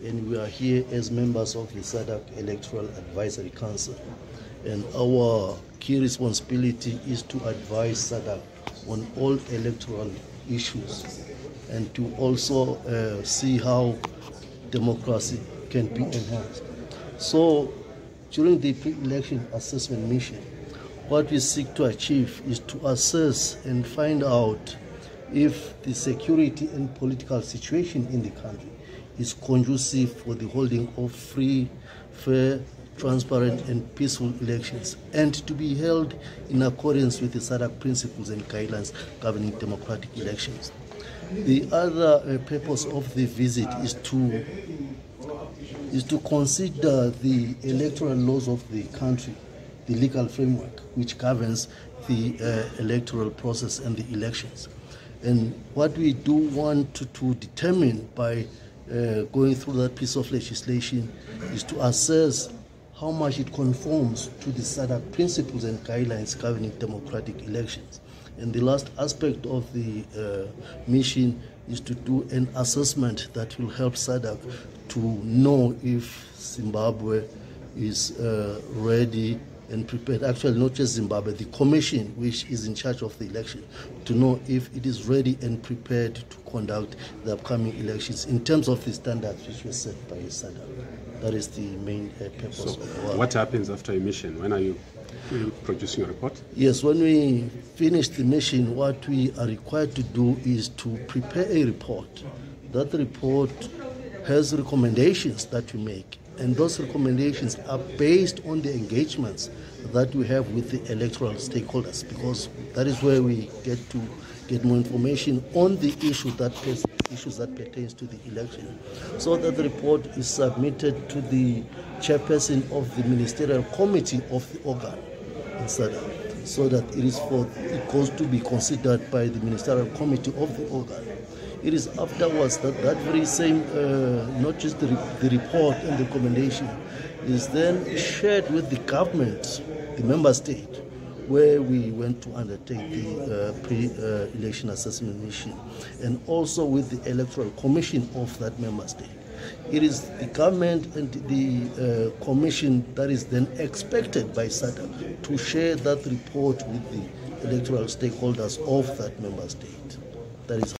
and we are here as members of the SADC Electoral Advisory Council. And our key responsibility is to advise SADC on all electoral issues and to also see how democracy can be enhanced. So during the pre-election assessment mission, what we seek to achieve is to assess and find out if the security and political situation in the country is conducive for the holding of free, fair, transparent and peaceful elections, and to be held in accordance with the SADC principles and guidelines governing democratic elections. The other purpose of the visit is to consider the electoral laws of the country, the legal framework which governs the electoral process and the elections. And what we do want to determine by going through that piece of legislation is to assess how much it conforms to the SADC principles and guidelines governing democratic elections. And the last aspect of the mission is to do an assessment that will help SADC to know if Zimbabwe is ready and prepared, actually not just Zimbabwe, the commission which is in charge of the election, to know if it is ready and prepared to conduct the upcoming elections in terms of the standards which were set by SADC. That is the main purpose. So of our what happens after a mission? When are you producing a report? Yes, when we finish the mission, what we are required to do is to prepare a report. That report has recommendations that we make, and those recommendations are based on the engagements that we have with the electoral stakeholders, because that is where we get more information on the issues that pertains to the election. So that the report is submitted to the chairperson of the ministerial committee of the organ in SADC, so that it goes to be considered by the ministerial committee of the organ. It is afterwards that very same, not just the report and the recommendation, is then shared with the government, the member state, where we went to undertake the pre-election assessment mission, and also with the electoral commission of that member state. It is the government and the commission that is then expected by SADC to share that report with the electoral stakeholders of that member state. That is